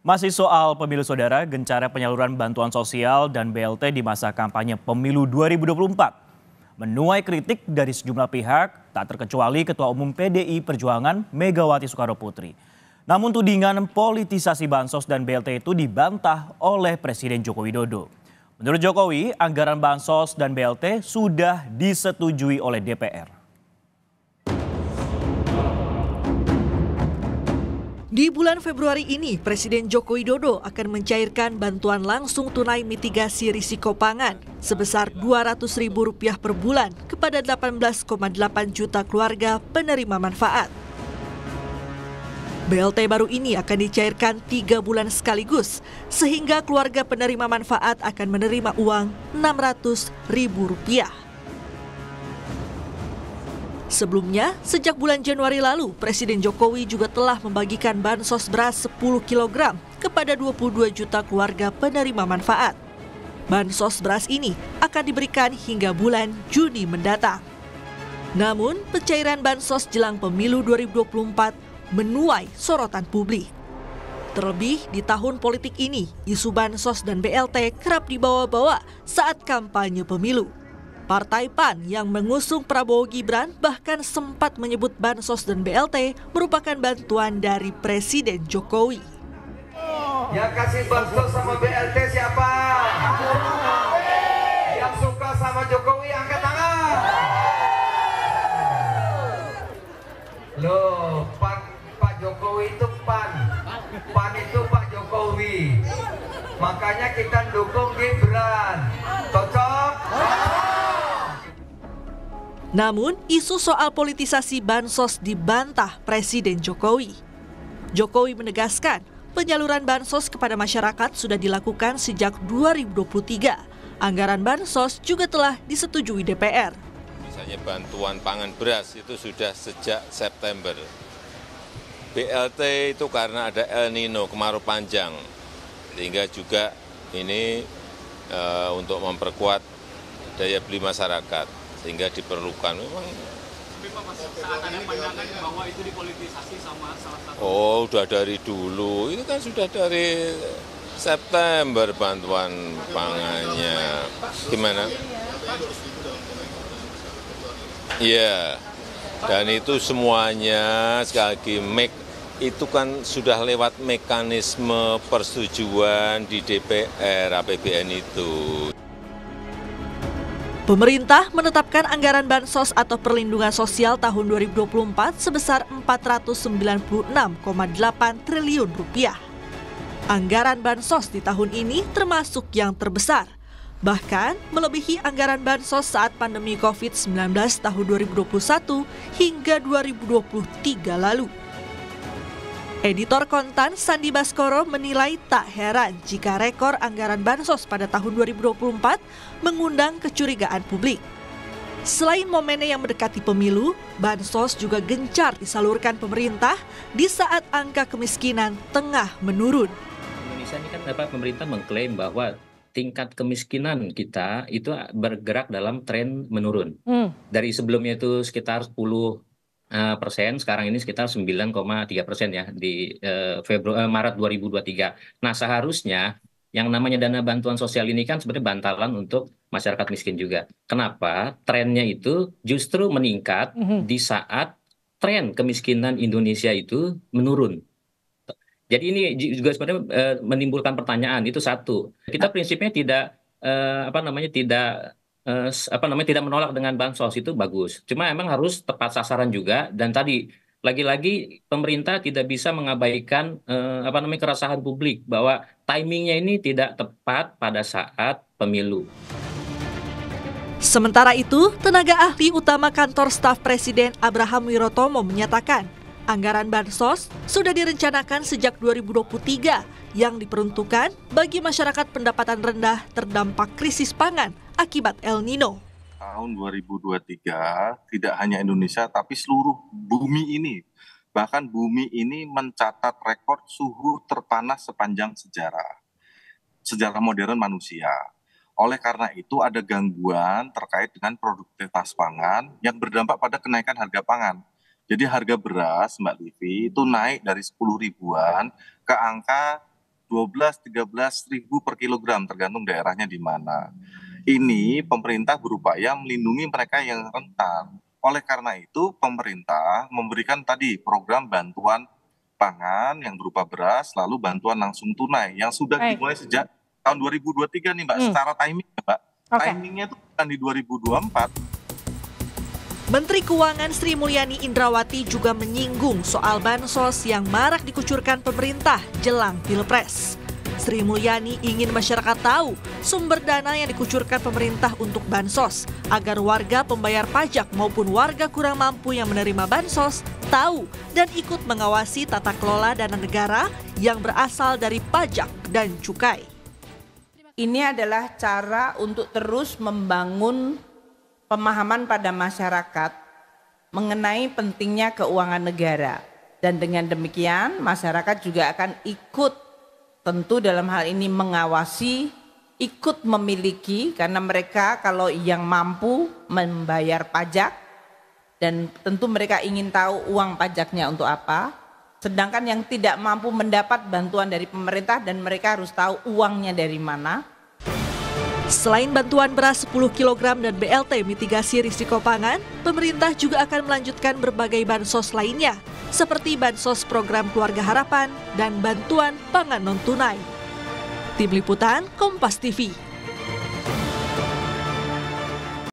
Masih soal pemilu saudara, gencara penyaluran bantuan sosial dan BLT di masa kampanye pemilu 2024 menuai kritik dari sejumlah pihak, tak terkecuali Ketua Umum PDI Perjuangan Megawati Soekarnoputri. Namun tudingan politisasi bansos dan BLT itu dibantah oleh Presiden Joko Widodo. Menurut Jokowi, anggaran bansos dan BLT sudah disetujui oleh DPR. Di bulan Februari ini, Presiden Joko Widodo akan mencairkan bantuan langsung tunai mitigasi risiko pangan sebesar Rp200.000 per bulan kepada 18,8 juta keluarga penerima manfaat. BLT baru ini akan dicairkan 3 bulan sekaligus, sehingga keluarga penerima manfaat akan menerima uang Rp600.000. Sebelumnya, sejak bulan Januari lalu, Presiden Jokowi juga telah membagikan bansos beras 10 kg kepada 22 juta keluarga penerima manfaat. Bansos beras ini akan diberikan hingga bulan Juni mendatang. Namun, pencairan bansos jelang pemilu 2024 menuai sorotan publik. Terlebih di tahun politik ini, isu bansos dan BLT kerap dibawa-bawa saat kampanye pemilu. Partai PAN yang mengusung Prabowo Gibran bahkan sempat menyebut bansos dan BLT merupakan bantuan dari Presiden Jokowi. Yang kasih bansos sama BLT siapa? Yang suka sama Jokowi angkat tangan. Loh, Pak Jokowi itu PAN. PAN itu Pak Jokowi. Makanya kita dukung Gibran. Cocok? Namun, isu soal politisasi bansos dibantah Presiden Jokowi. Jokowi menegaskan, penyaluran bansos kepada masyarakat sudah dilakukan sejak 2023. Anggaran bansos juga telah disetujui DPR. Misalnya bantuan pangan beras itu sudah sejak September. BLT itu karena ada El Nino, kemarau panjang. Sehingga juga ini untuk memperkuat daya beli masyarakat. Sehingga diperlukan memang. Tapi Pak, saat ada pandangan bahwa itu dipolitisasi sama salah satu. Oh, udah dari dulu. Itu kan sudah dari September bantuan pangannya. Gimana? Iya. Dan itu semuanya sekali lagi itu kan sudah lewat mekanisme persetujuan di DPR APBN itu. Pemerintah menetapkan anggaran bansos atau perlindungan sosial tahun 2024 sebesar Rp496,8 triliun. Anggaran bansos di tahun ini termasuk yang terbesar, bahkan melebihi anggaran bansos saat pandemi COVID-19 tahun 2021 hingga 2023 lalu. Editor Kontan Sandi Baskoro menilai tak heran jika rekor anggaran bansos pada tahun 2024 mengundang kecurigaan publik. Selain momennya yang mendekati pemilu, bansos juga gencar disalurkan pemerintah di saat angka kemiskinan tengah menurun. Indonesia ini kan pemerintah mengklaim bahwa tingkat kemiskinan kita itu bergerak dalam tren menurun. Dari sebelumnya itu sekitar 10%, sekarang ini sekitar 9,3% ya di Maret 2023. Nah, seharusnya yang namanya dana bantuan sosial ini kan sebenarnya bantalan untuk masyarakat miskin juga. Kenapa? Trennya itu justru meningkat di saat tren kemiskinan Indonesia itu menurun. Jadi ini juga sebenarnya menimbulkan pertanyaan, itu satu. Kita prinsipnya tidak tidak menolak dengan bansos, itu bagus. Cuma emang harus tepat sasaran juga, dan tadi lagi-lagi pemerintah tidak bisa mengabaikan keresahan publik bahwa timingnya ini tidak tepat pada saat pemilu. Sementara itu, tenaga ahli utama kantor staf Presiden Abraham Wirotomo menyatakan, anggaran bansos sudah direncanakan sejak 2023 yang diperuntukkan bagi masyarakat pendapatan rendah terdampak krisis pangan akibat El Nino. Tahun 2023 tidak hanya Indonesia tapi seluruh bumi ini, bahkan bumi ini mencatat rekor suhu terpanas sepanjang sejarah modern manusia. Oleh karena itu ada gangguan terkait dengan produktivitas pangan yang berdampak pada kenaikan harga pangan. Jadi harga beras, Mbak Livi, itu naik dari 10 ribuan ke angka 12-13 ribu per kilogram tergantung daerahnya di mana. Ini pemerintah berupaya melindungi mereka yang rentan. Oleh karena itu pemerintah memberikan tadi program bantuan pangan yang berupa beras, lalu bantuan langsung tunai yang sudah dimulai sejak tahun 2023 nih Mbak, secara timing Mbak. Timingnya itu bukan di 2024. Menteri Keuangan Sri Mulyani Indrawati juga menyinggung soal bansos yang marak dikucurkan pemerintah jelang Pilpres. Sri Mulyani ingin masyarakat tahu sumber dana yang dikucurkan pemerintah untuk bansos agar warga pembayar pajak maupun warga kurang mampu yang menerima bansos tahu dan ikut mengawasi tata kelola dana negara yang berasal dari pajak dan cukai. Ini adalah cara untuk terus membangun pemahaman pada masyarakat mengenai pentingnya keuangan negara. Dan dengan demikian masyarakat juga akan ikut tentu dalam hal ini mengawasi, ikut memiliki karena mereka kalau yang mampu membayar pajak dan tentu mereka ingin tahu uang pajaknya untuk apa. Sedangkan yang tidak mampu mendapat bantuan dari pemerintah dan mereka harus tahu uangnya dari mana. Selain bantuan beras 10 kg dan BLT mitigasi risiko pangan, pemerintah juga akan melanjutkan berbagai bansos lainnya, seperti bansos program Keluarga Harapan dan bantuan pangan non-tunai. Tim Liputan Kompas TV.